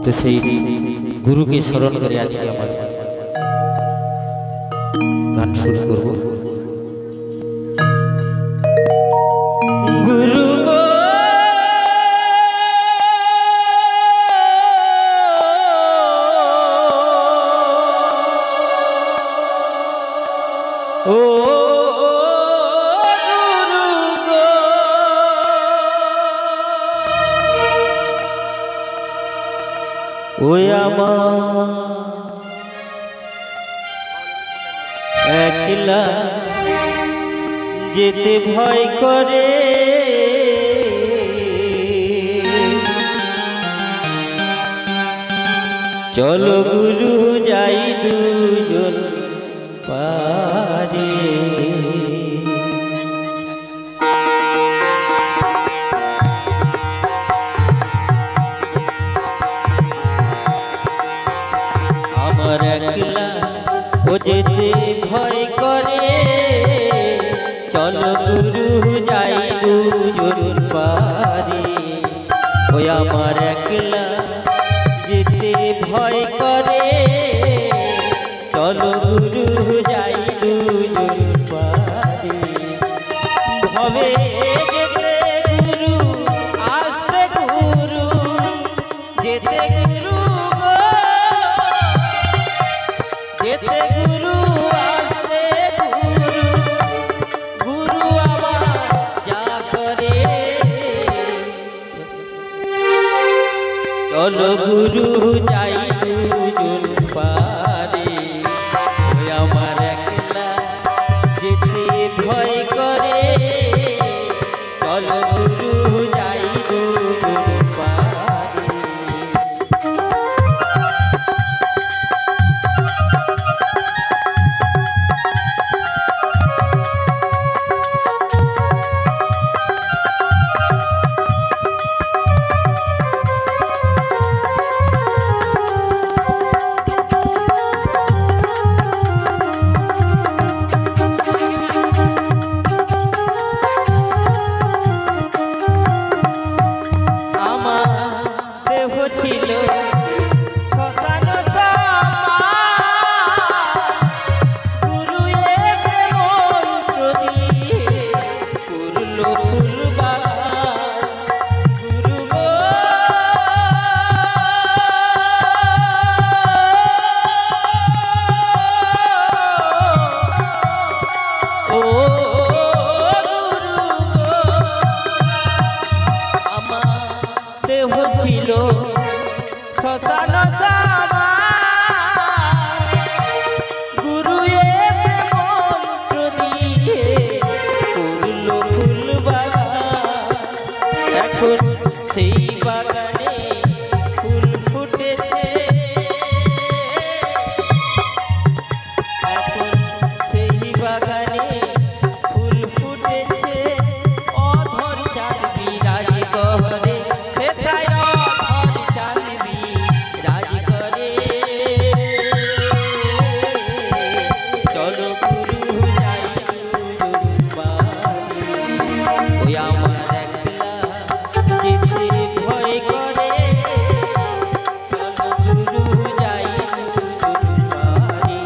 তো সেই গুরুকে স্মরণ করে আজকে আমার গান শুরু করব। গুরু গো ও ওই আমার একলা যেতে ভয় করে, চলো গুরু যাই দুজন পারে। আমার একলা ও যেতে ভয় করে, চলো গুরু যাই দুজন পারে। ওই আমার একলা যেতে ভয় করে, চলো গুরু যাই দুজন পারে। ভবে যেতে গুরু আসতে গুরু, যেতে গুরু যেতে গুরু আসতে গুরু, গুরু আমার যা করে। চলো গুরু যাই দুজন পারে। ওই আমার একলা যেতে ভয় করে, চলো গুরু যাই দুজন পারে। ছিল শ্মশান গুরু এসে মন্ত্র দিয়ে করলো ফুল বাগান। গুরু গো ও গুরু গো, আমার দেহ ছিল শ্মশান গুরু এসে মন্ত্র দিয়ে করলো ফুল বাগান। এখন সেই বাগানে ফুল ফুটেছে, এখন সেই বাগানে ফুল ফুটেছে। অধর চাঁদ বিরাজ করে, সেথায় অধর চাঁদ বিরাজ করে। চলো গুরু যাই দুজন পারে। ওই আমার একলা যেতে ভয় করে, চলো গুরু যাই দুজন পারে।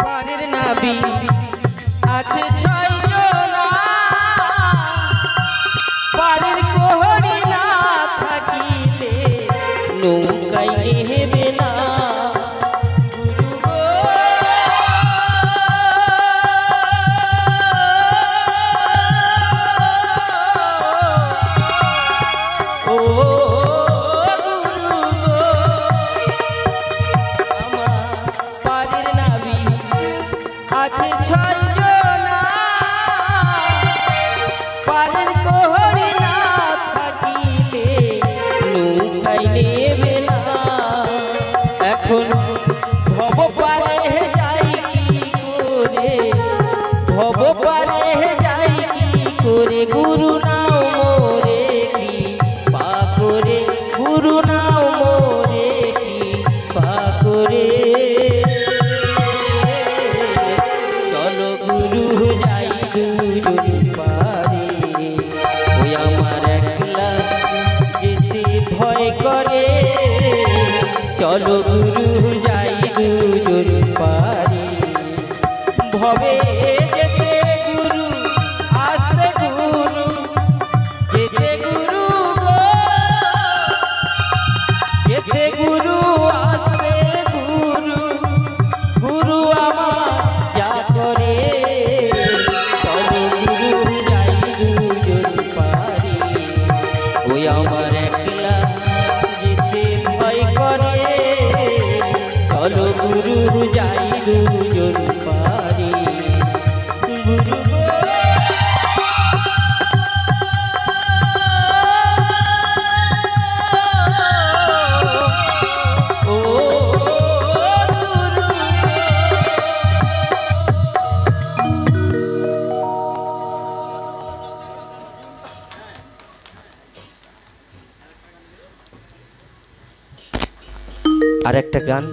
পারের নাবি আছে 6 জনা, পারের কোহরি না থাকিলে নৌকায় নেবে না। গুরু গো ও গুরু গো, আমার পারের নাবি আছে 6 জনা, পারের কোহড়ি না থাকিলে নৌকায় নেবে না। এখন ভব পারে যাই কি করে, ভব পারে যাই কি করে, গুরু নাও মোরে কৃপা করে, গুরু নাও মোরে কৃপা করে। চলো গুরু যাই দুজন পারে, ওই আমার একলা যেতে ভয় করে। চলো গুরু যাই দুজন পারে, ভবে যেতে গুরু আসতে গুরু, যেতে গুরু গো, যেতে গুরু আসতে গুরু, গুরু আমার যা করে। চলো গুরু যাই দুজন পারে, ওই আমার একলা যেতে ভয় করে। চলো গুরু যাই দুজন পারে, গুরু গো। ও গুরু আরেকটা গান,